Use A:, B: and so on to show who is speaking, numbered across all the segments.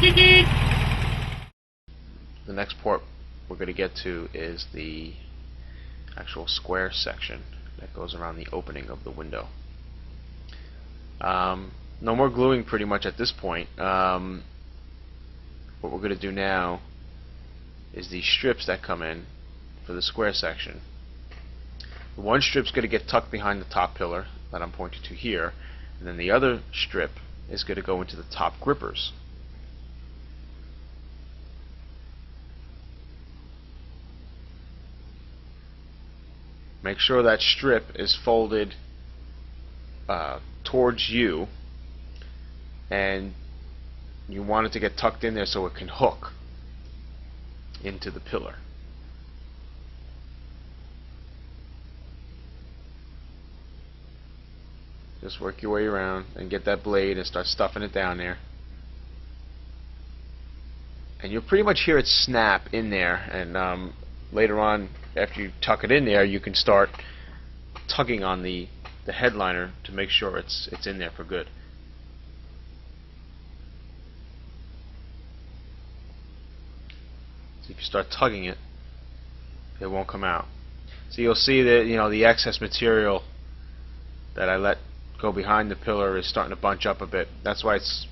A: The next port we're going to get to is the actual square section that goes around the opening of the window. No more gluing pretty much at this point. What we're going to do now is these strips that come in for the square section. One strip's going to get tucked behind the top pillar that I'm pointing to here, and then the other strip is going to go into the top grippers. Make sure that strip is folded towards you, and you want it to get tucked in there so it can hook into the pillar. Just work your way around and get that blade and start stuffing it down there. And you'll pretty much hear it snap in there, and later on, after you tuck it in there, you can start tugging on the headliner to make sure it's in there for good. So if you start tugging it, it won't come out. So you'll see that the excess material that I let go behind the pillar is starting to bunch up a bit. That's why it's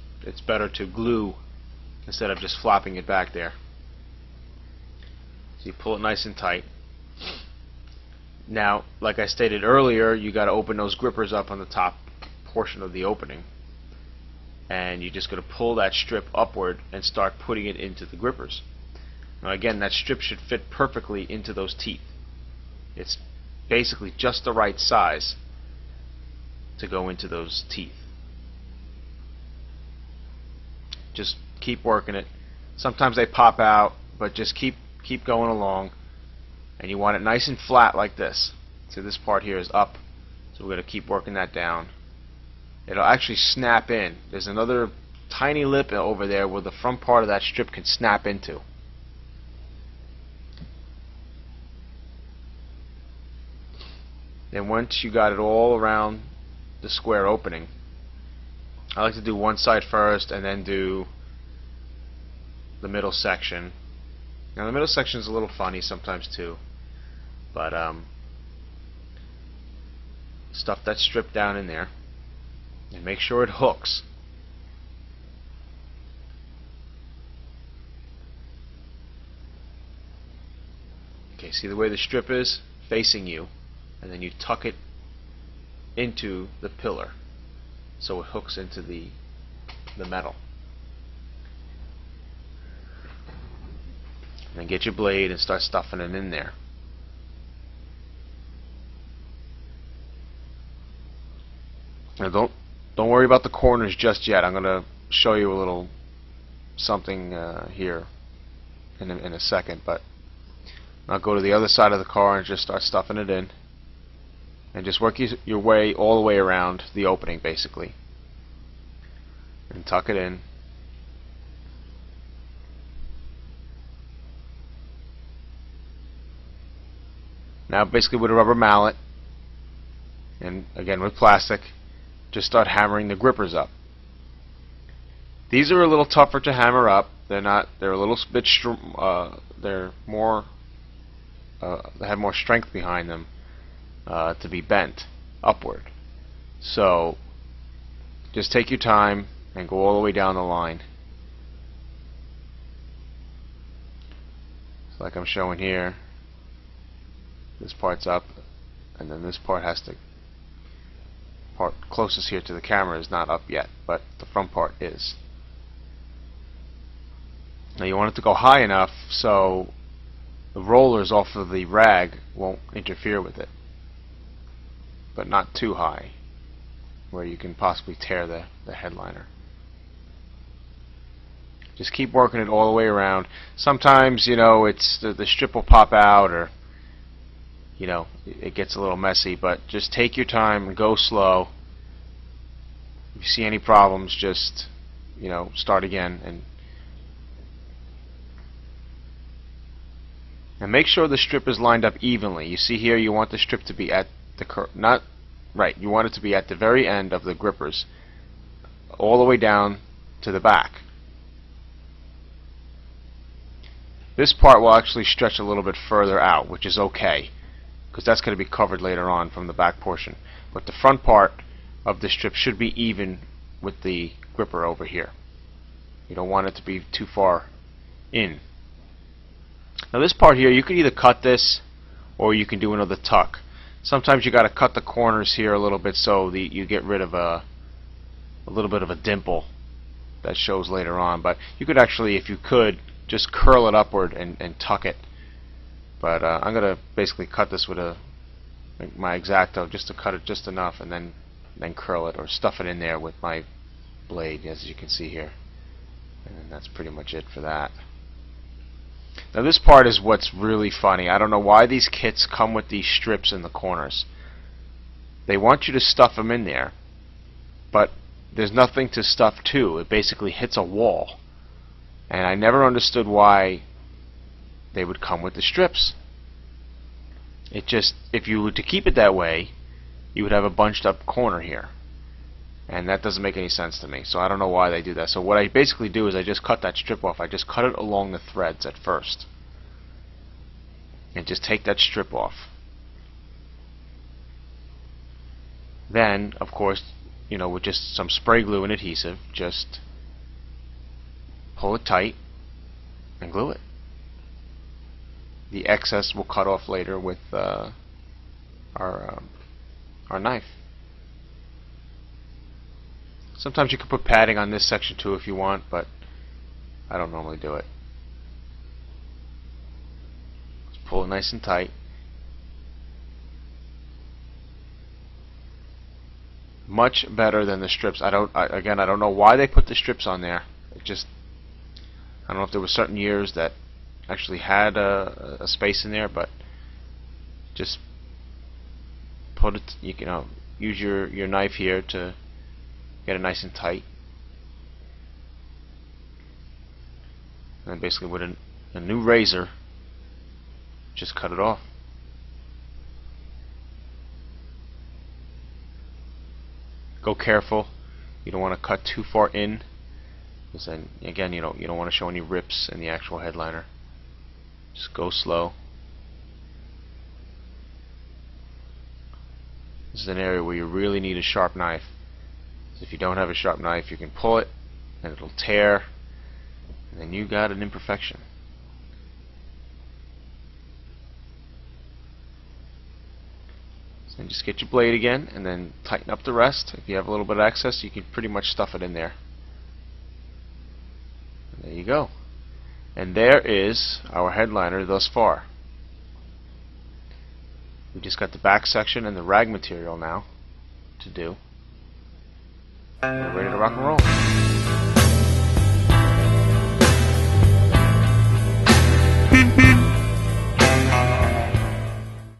A: better to glue instead of just flopping it back there. So you pull it nice and tight. Now, like I stated earlier, you got to open those grippers up on the top portion of the opening, and you're just going to pull that strip upward and start putting it into the grippers. Now again, that strip should fit perfectly into those teeth. It's basically just the right size to go into those teeth. Just keep working it. Sometimes they pop out, but just keep going along. And you want it nice and flat like this. So this part here is up, so we're going to keep working that down. It'll actually snap in. There's another tiny lip over there where the front part of that strip can snap into. Then once you got it all around the square opening, I like to do one side first and then do the middle section. Now the middle section is a little funny sometimes too, but stuff that strip down in there and make sure it hooks. Okay, see the way the strip is facing you, and then you tuck it into the pillar so it hooks into the metal. And then get your blade and start stuffing it in there. Now don't worry about the corners just yet. I'm going to show you a little something here in a second, but I'll go to the other side of the car and just start stuffing it in, and just work your way all the way around the opening basically, and tuck it in. Now basically with a rubber mallet, and again with plastic, just start hammering the grippers up. These are a little tougher to hammer up. They're a little bit they're more they have more strength behind them to be bent upward. So just take your time and go all the way down the line. So like I'm showing here, this part's up, and then this part part closest here to the camera is not up yet, but the front part is. Now you want it to go high enough so the rollers off of the rag won't interfere with it, but not too high where you can possibly tear the headliner. Just keep working it all the way around. Sometimes it's the strip will pop out, or it gets a little messy, but just take your time and go slow. If you see any problems, just start again and make sure the strip is lined up evenly. You see here, you want the strip to be at the you want it to be at the very end of the grippers, all the way down to the back. This part will actually stretch a little bit further out, which is okay, because that's going to be covered later on from the back portion. But the front part of the strip should be even with the gripper over here. You don't want it to be too far in. Now this part here, you can either cut this or you can do another tuck. Sometimes you got to cut the corners here a little bit so you get rid of a little bit of a dimple that shows later on. But you could actually, if you could, just curl it upward and tuck it. But I'm going to basically cut this with my X-Acto just to cut it just enough, and then curl it or stuff it in there with my blade, as you can see here. And that's pretty much it for that. Now this part is what's really funny. I don't know why these kits come with these strips in the corners. They want you to stuff them in there, but there's nothing to stuff to. It basically hits a wall. And I never understood why they would come with the strips. It just, if you were to keep it that way, you would have a bunched up corner here. And that doesn't make any sense to me. So I don't know why they do that. So what I basically do is I just cut that strip off. I just cut it along the threads at first. And just take that strip off. Then, of course, you know, with just some spray glue and adhesive, just pull it tight and glue it. The excess we'll cut off later with our knife. Sometimes you can put padding on this section too if you want, but I don't normally do it. Just pull it nice and tight. Much better than the strips. Again, I don't know why they put the strips on there. It just, I don't know if there were certain years that actually had a space in there, but just put it, you know, use your knife here to get it nice and tight, and then basically with a new razor just cut it off. Go careful, you don't want to cut too far in, because then again you don't want to show any rips in the actual headliner. Just go slow. This is an area where you really need a sharp knife. If you don't have a sharp knife, you can pull it and it'll tear, and then you got an imperfection. So then just get your blade again and then tighten up the rest. If you have a little bit of excess, you can pretty much stuff it in there. And there you go. And there is our headliner thus far. We just got the back section and the rag material now to do. We're ready to rock and roll.